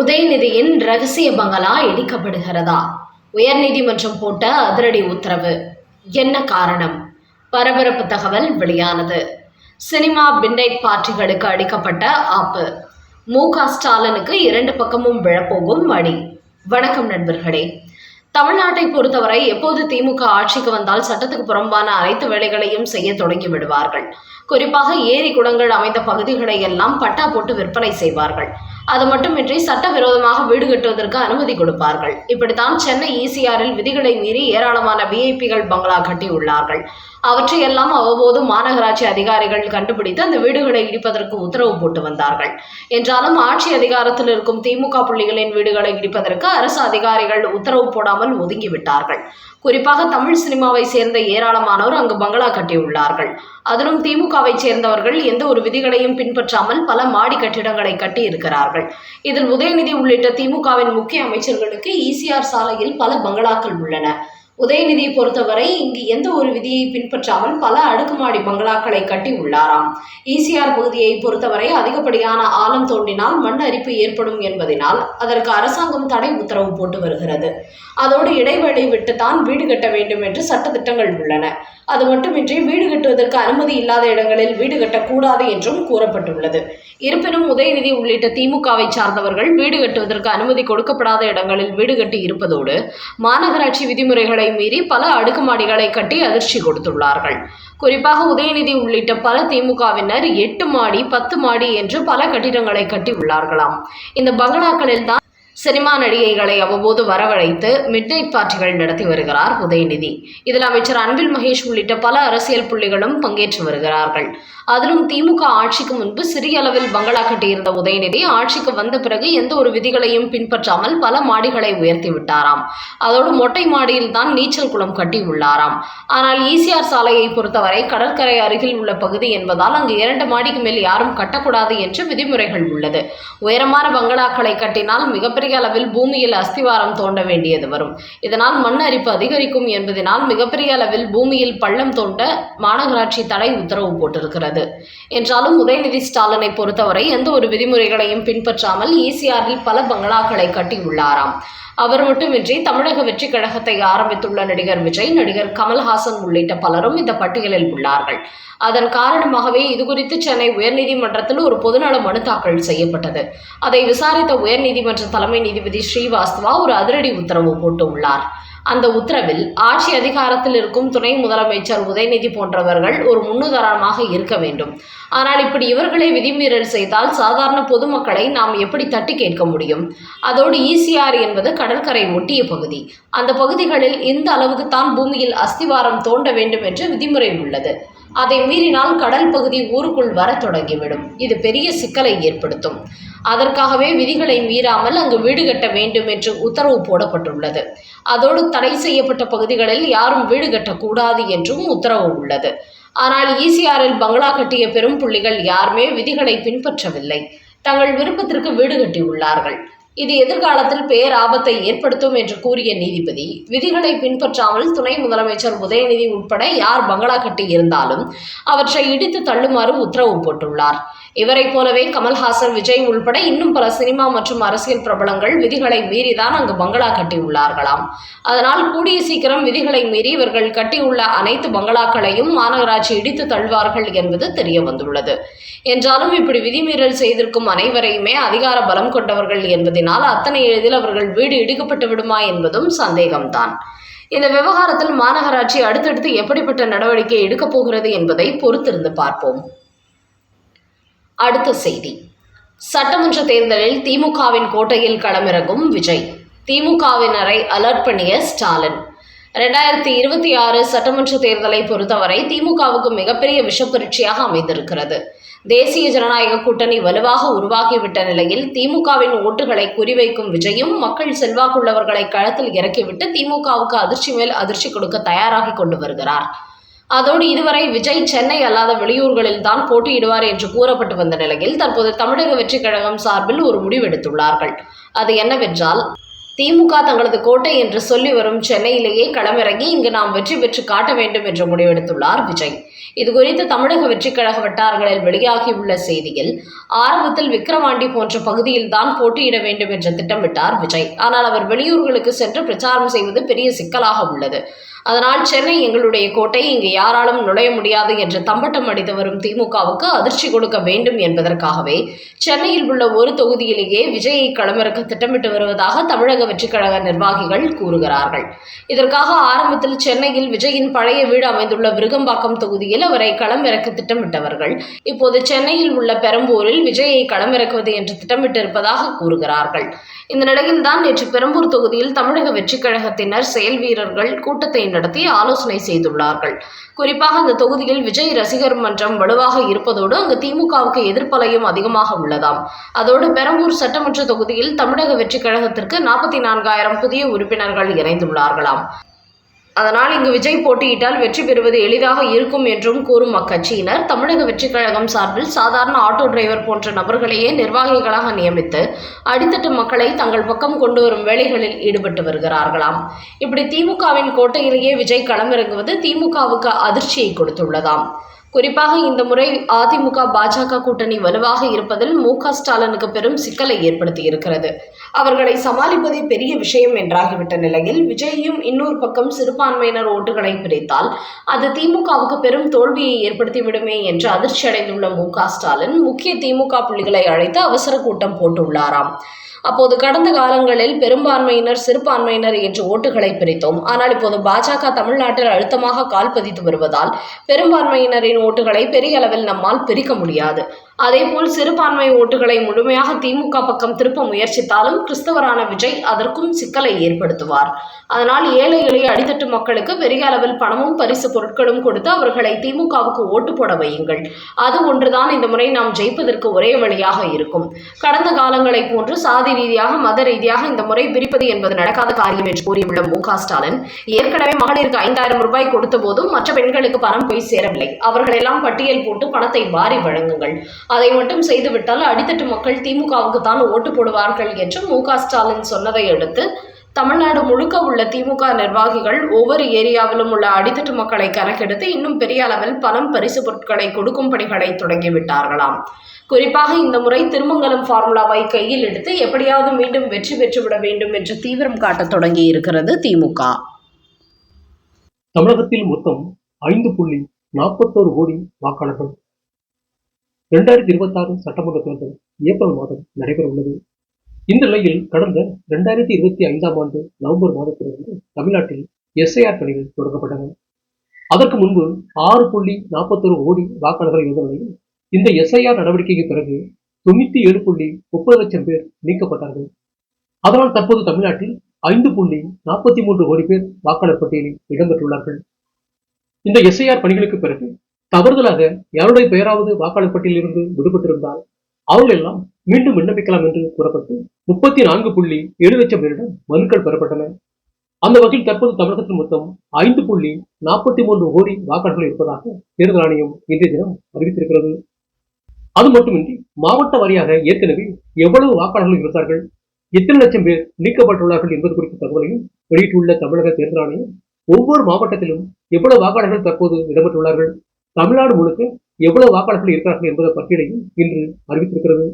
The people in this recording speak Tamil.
உதயநிதியின் ரகசிய பங்களா இடிக்கப்படுகிறதா? உயர்நீதிமன்றம் போட்ட அதிரடி உத்தரவு. என்ன காரணம்? பரபரப்பு தகவல் வெளியானது. சினிமா மிட்நைட் பார்ட்டிகளுக்கு அடிக்கப்பட்ட ஆப்பு. மு.க. ஸ்டாலினுக்கு 2 பக்கமும் விழப்போகும் அடி. வணக்கம் நண்பர்களே. தமிழ்நாட்டை பொறுத்தவரை எப்போது திமுக ஆட்சிக்கு வந்தால் சட்டத்துக்கு புறம்பான அனைத்து வேலைகளையும் செய்ய தொடங்கி விடுவார்கள். குறிப்பாக ஏரி குளங்கள் அமைந்த பகுதிகளை எல்லாம் பட்டா போட்டு விற்பனை செய்வார்கள். அது மட்டுமின்றி சட்டவிரோதமாக வீடு கட்டுவதற்கு அனுமதி கொடுப்பார்கள். இப்படித்தான் சென்னை ஈசிஆரில் விதிகளை மீறி ஏராளமான விஐபிகள் பங்களா கட்டியுள்ளார்கள். அவற்றையெல்லாம் அவ்வப்போது மாநகராட்சி அதிகாரிகள் கண்டுபிடித்து அந்த வீடுகளை இடிப்பதற்கு உத்தரவு போட்டு வந்தார்கள். என்றாலும் ஆட்சி அதிகாரத்தில் இருக்கும் திமுக புள்ளிகளின் வீடுகளை இடிப்பதற்கு அரசு அதிகாரிகள் உத்தரவு போடாமல் ஒதுங்கிவிட்டார்கள். குறிப்பாக தமிழ் சினிமாவை சேர்ந்த ஏராளமானோர் அங்கு பங்களா கட்டியுள்ளார்கள். அதிலும் திமுகவை சேர்ந்தவர்கள் எந்த ஒரு விதிகளையும் பின்பற்றாமல் பல மாடி கட்டிடங்களை கட்டி இருக்கிறார்கள். இதில் உதயநிதி உள்ளிட்ட திமுகவின் முக்கிய அமைச்சர்களுக்கு ஈசிஆர் சாலையில் பல பங்களாக்கள் உள்ளன. உதயநிதியை பொறுத்தவரை இங்கு எந்த ஒரு விதியை பின்பற்றாமல் பல அடுக்குமாடி பங்களாக்களை கட்டி உள்ளாராம். ஈசிஆர் பகுதியை பொறுத்தவரை அதிகப்படியான ஆழம் தோண்டினால் மண் அரிப்பு ஏற்படும் என்பதனால் அதற்கு அரசாங்கம் தடை உத்தரவு போட்டு வருகிறது. அதோடு இடைவெளி விட்டுத்தான் வீடு கட்ட வேண்டும் என்று சட்டத்திட்டங்கள் உள்ளன. அது மட்டுமின்றி வீடு கட்டுவதற்கு அனுமதி இல்லாத இடங்களில் வீடு கட்டக்கூடாது என்றும் கூறப்பட்டுள்ளது. இருப்பினும் உதயநிதி உள்ளிட்ட திமுகவை சார்ந்தவர்கள் வீடு கட்டுவதற்கு அனுமதி கொடுக்கப்படாத இடங்களில் வீடு கட்டி இருப்பதோடு மாநகராட்சி விதிமுறைகளை மீறி பல அடுக்குமாடிகளை கட்டி அதிர்ச்சி கொடுத்துள்ளார்கள். குறிப்பாக உதயநிதி உள்ளிட்ட பல திமுகவினர் 8 மாடி 10 மாடி என்று பல கட்டிடங்களை கட்டி உள்ளார்களாம். இந்த பங்களாக்களில் தான் சினிமா நடிகைகளை அவ்வப்போது வரவழைத்து மிட்நைட் பார்ட்டிகள் நடத்தி வருகிறார் உதயநிதி. இதில் அமைச்சர் அன்பில் மகேஷ் உள்ளிட்ட பல அரசியல் புள்ளிகளும் பங்கேற்று வருகிறார்கள். அதிலும் திமுக ஆட்சிக்கு முன்பு சிறிய அளவில் பங்களா கட்டியிருந்த உதயநிதி ஆட்சிக்கு வந்த பிறகு எந்த ஒரு விதிகளையும் பின்பற்றாமல் பல மாடிகளை உயர்த்தி விட்டாராம். அதோடு மொட்டை மாடியில் தான் நீச்சல் குளம் கட்டி உள்ளாராம். ஆனால் ஈசிஆர் சாலையை பொறுத்தவரை கடற்கரை அருகில் உள்ள பகுதி என்பதால் அங்கு 2 மாடிக்கு மேல் யாரும் கட்டக்கூடாது என்று விதிமுறைகள் உள்ளது. உயரமான பங்களாக்களை கட்டினால் மிகப்பெரிய அளவில் பூமியில் அஸ்திவாரம் தோண்ட வேண்டியது வரும். இதனால் மண் அரிப்பு அதிகரிக்கும் என்பதனால் மிகப்பெரிய அளவில் பூமியில் பள்ளம் தோண்ட மாநகராட்சி தடை உத்தரவு போட்டிருக்கிறது. என்றாலும் உதயநிதி ஸ்டாலினை பொறுத்தவரை எந்த ஒரு விதிமுறைகளையும் பின்பற்றாமல் ஈசிஆரில் பல பங்களாக்களை கட்டியுள்ளாராம். அவர் மட்டுமின்றி தமிழக வெற்றி கழகத்தை ஆரம்பித்துள்ள நடிகர் விஜய், நடிகர் கமல்ஹாசன் உள்ளிட்ட பலரும் இந்த பட்டியலில் உள்ளார்கள். அதன் காரணமாகவே இதுகுறித்து சென்னை உயர்நீதிமன்றத்தில் ஒரு பொதுநல மனு தாக்கல் செய்யப்பட்டது. அதை விசாரித்த உயர்நீதிமன்ற தலைமை நீதிபதி ஸ்ரீவாஸ்தவா ஒரு அதிரடி உத்தரவு போட்டுள்ளார். அந்த உத்தரவில் ஆட்சி அதிகாரத்தில் இருக்கும் துணை முதலமைச்சர் உதயநிதி போன்றவர்கள் ஒரு முன்னுதாரணமாக இருக்க வேண்டும். ஆனால் இப்படி இவர்களே விதிமீறல் செய்தால் சாதாரண பொதுமக்களை நாம் எப்படி தட்டி கேட்க முடியும்? அதோடு ஈசிஆர் என்பது கடற்கரை ஒட்டிய பகுதி. அந்த பகுதிகளில் இந்த அளவுக்கு தான் பூமியில் அஸ்திவாரம் தோண்ட வேண்டும் என்று விதிமுறை உள்ளது. அதை மீறினால் கடல் பகுதி ஊருக்குள் வர தொடங்கிவிடும். இது பெரிய சிக்கலை ஏற்படுத்தும். அதற்காகவே விதிகளை மீறாமல் அங்கு வீடு கட்ட வேண்டும் என்று உத்தரவு போடப்பட்டுள்ளது. அதோடு தடை செய்யப்பட்ட பகுதிகளில் யாரும் வீடு கட்டக்கூடாது என்றும் உத்தரவு உள்ளது. ஆனால் ஈசிஆரில் பங்களா கட்டிய பெரும் புள்ளிகள் யாருமே விதிகளை பின்பற்றவில்லை. தங்கள் விருப்பத்திற்கு வீடு கட்டியுள்ளார்கள். இது எதிர்காலத்தில் பேராபத்தை ஏற்படுத்தும் என்று கூறிய நீதிபதி, விதிகளை பின்பற்றாமல் துணை முதலமைச்சர் உதயநிதி உட்பட யார் பங்களா கட்டி இருந்தாலும் அவற்றை இடித்து தள்ளுமாறு உத்தரவு போட்டுள்ளார். இவரை போலவே கமல்ஹாசன், விஜய் உள்பட இன்னும் பல சினிமா மற்றும் அரசியல் பிரபலங்கள் விதிகளை மீறிதான் அங்கு பங்களா கட்டியுள்ளார்களாம். அதனால் கூடிய சீக்கிரம் விதிகளை மீறி இவர்கள் கட்டியுள்ள அனைத்து பங்களாக்களையும் மாநகராட்சி இடித்து தள்ளுவார்கள் என்பது தெரிய வந்துள்ளது. என்றாலும் இப்படி விதிமீறல் செய்திருக்கும் அனைவரையுமே அதிகார பலம் கொண்டவர்கள் என்பதனால் அத்தனை எளிதில் அவர்கள் வீடு இடிக்கப்பட்டு விடுமா என்பதும் சந்தேகம்தான். இந்த விவகாரத்தில் மாநகராட்சி அடுத்தடுத்து எப்படிப்பட்ட நடவடிக்கை எடுக்கப் போகிறது என்பதை பொறுத்திருந்து பார்ப்போம். அடுத்த செய்தி. சட்டமன்ற தேர்தலில் திமுகவின் கோட்டையில் களமிறங்கும் விஜய், திமுகவினரை அலர்ட் பண்ணிய ஸ்டாலின். 2026 சட்டமன்ற தேர்தலை பொறுத்தவரை திமுகவுக்கு மிகப்பெரிய விஷப்பரீட்சையாக அமைந்திருக்கிறது. தேசிய ஜனநாயக கூட்டணி வலுவாக உருவாகிவிட்ட நிலையில் திமுகவின் ஓட்டுகளை குறிவைக்கும் விஜயும் மக்கள் செல்வாக்குள்ளவர்களை களத்தில் இறக்கிவிட்டு திமுகவுக்கு அதிர்ச்சி மேல் அதிர்ச்சி கொடுக்க தயாராகி கொண்டு வருகிறார். அதோடு இதுவரை விஜய் சென்னை அல்லாத வெளியூர்களில் தான் போட்டியிடுவார் என்று கூறப்பட்டு வந்த நிலையில் தற்போது தமிழக வெற்றி கழகம் சார்பில் ஒரு முடிவெடுத்துள்ளார்கள். அது என்னவென்றால், திமுக தங்களது கோட்டை என்று சொல்லி வரும் சென்னையிலேயே களமிறங்கி இங்கு நாம் வெற்றி பெற்று காட்ட வேண்டும் என்று முடிவெடுத்துள்ளார் விஜய். இதுகுறித்து தமிழக வெற்றிக் கழக வட்டாரங்களில் வெளியாகியுள்ள செய்தியில், ஆரம்பத்தில் விக்கிரவாண்டி போன்ற பகுதியில் தான் போட்டியிட வேண்டும் என்று திட்டமிட்டார் விஜய். ஆனால் அவர் வெளியூர்களுக்கு சென்று பிரச்சாரம் செய்வது பெரிய சிக்கலாக உள்ளது. அதனால் சென்னை எங்களுடைய கோட்டை, இங்கு யாராலும் நுழைய முடியாது என்று தம்பட்டம் அடித்து வரும் திமுகவுக்கு அதிர்ச்சி கொடுக்க வேண்டும் என்பதற்காகவே சென்னையில் உள்ள ஒரு தொகுதியிலேயே விஜயை களமிறக்க திட்டமிட்டு வருவதாக தமிழக வெற்றிக் கழக நிர்வாகிகள் கூறுகிறார்கள். இதற்காக ஆரம்பத்தில் சென்னையில் விஜயின் பழைய வீடு அமைந்துள்ள விருகம்பாக்கம் தொகுதியில் அவரை களமிறக்க திட்டமிட்டவர்கள் இப்போது சென்னையில் உள்ள பெரம்பூரில் விஜயை களமிறக்குவது என்று திட்டமிட்டிருப்பதாக கூறுகிறார்கள். இந்த நிலையில்தான் நேற்று பெரம்பூர் தொகுதியில் தமிழக வெற்றிக் கழகத்தினர் செயல் வீரர்கள் கூட்டத்தை நடத்தி ஆலோசனை செய்துள்ளார்கள். குறிப்பாக அந்த தொகுதியில் விஜய் ரசிகர் மன்றம் வலுவாக இருப்பதோடு அங்கு திமுகவுக்கு எதிர்ப்பலையும் அதிகமாக உள்ளதாம். அதோடு பெரம்பூர் சட்டமன்ற தொகுதியில் தமிழக வெற்றிக் கழகத்திற்கு 44,000 புதிய உறுப்பினர்கள் இணைந்துள்ளார்களாம். அதனால் இங்கு விஜய் போட்டியிட்டால் வெற்றி பெறுவது எளிதாக இருக்கும் என்றும் கூறும் அக்கட்சியினர், தமிழக வெற்றிக் கழகம் சார்பில் சாதாரண ஆட்டோ டிரைவர் போன்ற நபர்களையே நிர்வாகிகளாக நியமித்து அடித்தட்டு மக்களை தங்கள் பக்கம் கொண்டு வரும் வேலைகளில் ஈடுபட்டு வருகிறார்களாம். இப்படி திமுகவின் கோட்டையிலேயே விஜய் களமிறங்குவது திமுகவுக்கு அதிர்ச்சியை கொடுத்துள்ளதாம். குறிப்பாக இந்த முறை அதிமுக பாஜக கூட்டணி வலுவாக இருப்பதில் மு.க. ஸ்டாலினுக்கு பெரும் சிக்கலை ஏற்படுத்தி இருக்கிறது. அவர்களை சமாளிப்பதே பெரிய விஷயம் என்றாகிவிட்ட நிலையில் விஜயும் இன்னொரு பக்கம் சிறுபான்மையினர் ஓட்டுகளை பிரித்தால் அது திமுகவுக்கு பெரும் தோல்வியை ஏற்படுத்திவிடுமே என்று அதிர்ச்சி அடைந்துள்ள மு.க. ஸ்டாலின் முக்கிய திமுக புள்ளிகளை அழைத்து அவசர கூட்டம் போட்டுள்ளாராம். அப்போது கடந்த காலங்களில் பெரும்பான்மையினர் சிறுபான்மையினர் என்று ஓட்டுகளை பிரித்தோம். ஆனால் இப்போது பாஜக தமிழ்நாட்டில் அழுத்தமாக கால் பதித்து வருவதால் பெரும்பான்மையினரின் ஓட்டுகளை பெரிய அளவில் நம்மால் பிரிக்க முடியாது. அதேபோல் சிறுபான்மை ஓட்டுகளை முழுமையாக திமுக பக்கம் திருப்ப முயற்சித்தாலும் கிறிஸ்தவரான விஜய் அதற்கும் சிக்கலை ஏற்படுத்துவார். அதனால் ஏழை எளிய அடித்தட்டு மக்களுக்கு பெரிய அளவில் பணமும் பரிசு பொருட்களும் கொடுத்து அவர்களை திமுகவுக்கு ஓட்டு போட வையுங்கள். அது ஒன்றுதான் இந்த முறை நாம் ஜெயிப்பதற்கு ஒரே வழியாக இருக்கும். கடந்த காலங்களை போன்று சாதி ரீதியாக மத ரீதியாக இந்த முறை பிரிப்பது என்பது நடக்காத காரியம் என்று கூறியுள்ள மு.க. ஸ்டாலின், ஏற்கனவே மகளிருக்கு 5,000 ரூபாய் கொடுத்த போதும் மற்ற பெண்களுக்கு பணம் போய் சேரவில்லை. அவர்களெல்லாம் பட்டியல் போட்டு பணத்தை வாரி வழங்குங்கள். அதை மட்டும் செய்துவிட்டால் அடித்தட்டு மக்கள் திமுகவுக்கு தான் ஓட்டு போடுவார்கள் என்று மு.க. ஸ்டாலின் சொன்னதை அடுத்து தமிழ்நாடு முழுக்க உள்ள திமுக நிர்வாகிகள் ஒவ்வொரு ஏரியாவிலும் உள்ள அடித்தட்டு மக்களை கணக்கெடுத்து இன்னும் பெரிய அளவில் பணம் பரிசு பொருட்களை கொடுக்கும் பணிகளை தொடங்கிவிட்டார்களாம். குறிப்பாக இந்த முறை திருமங்கலம் ஃபார்முலாவை கையில் எடுத்து எப்படியாவது மீண்டும் வெற்றி பெற்றுவிட வேண்டும் என்று தீவிரம் காட்டத் தொடங்கி இருக்கிறது திமுக. தமிழகத்தில் மொத்தம் 5.41 கோடி வாக்காளர்கள். 2026 சட்டமன்ற தேர்தல் ஏப்ரல் மாதம் நடைபெற உள்ளது. இந்த நிலையில் கடந்த 2025ஆம் ஆண்டு நவம்பர் மாதத்திலிருந்து தமிழ்நாட்டில் SIR பணிகள் தொடங்கப்பட்டன. அதற்கு முன்பு 6.41 கோடி வாக்காளர்கள் இருந்த நிலையில் இந்த SIR நடவடிக்கைக்கு பிறகு 97.30 லட்சம் பேர் நீக்கப்பட்டார்கள். அதனால் தற்போது தமிழ்நாட்டில் 5.43 கோடி பேர் வாக்காளர் பட்டியலில் இடம்பெற்றுள்ளார்கள். இந்த SIR பணிகளுக்கு பிறகு தவறுதலாக யாருடைய பெயராவது வாக்காளர் பட்டியலில் இருந்து விடுபட்டிருந்தால் அவர்கள் எல்லாம் மீண்டும் விண்ணப்பிக்கலாம் என்று கூறப்பட்டு 34.7 லட்சம் பேரிடம் மனுக்கள் பெறப்பட்டன. அந்த வகையில் தற்போது தமிழகத்தில் மொத்தம் 5.43 கோடி வாக்காளர்கள் இருப்பதாக தேர்தல் ஆணையம் இன்றைய தினம் அறிவித்திருக்கிறது. அது மட்டுமின்றி மாவட்ட வாரியாக ஏற்கனவே எவ்வளவு வாக்காளர்கள் இருந்தார்கள், எத்தனை லட்சம் பேர் நீக்கப்பட்டுள்ளார்கள் என்பது குறித்த தகவலையும் வெளியிட்டுள்ள தமிழக தேர்தல் ஆணையம் ஒவ்வொரு மாவட்டத்திலும் எவ்வளவு வாக்காளர்கள் தற்போது இடம்பெற்றுள்ளார்கள், தமிழ்நாடு முழுக்க எவ்வளவு வாக்காளர்கள் இருக்கிறார்கள் என்பதை பட்டியலையும் இன்று அறிவித்திருக்கிறது.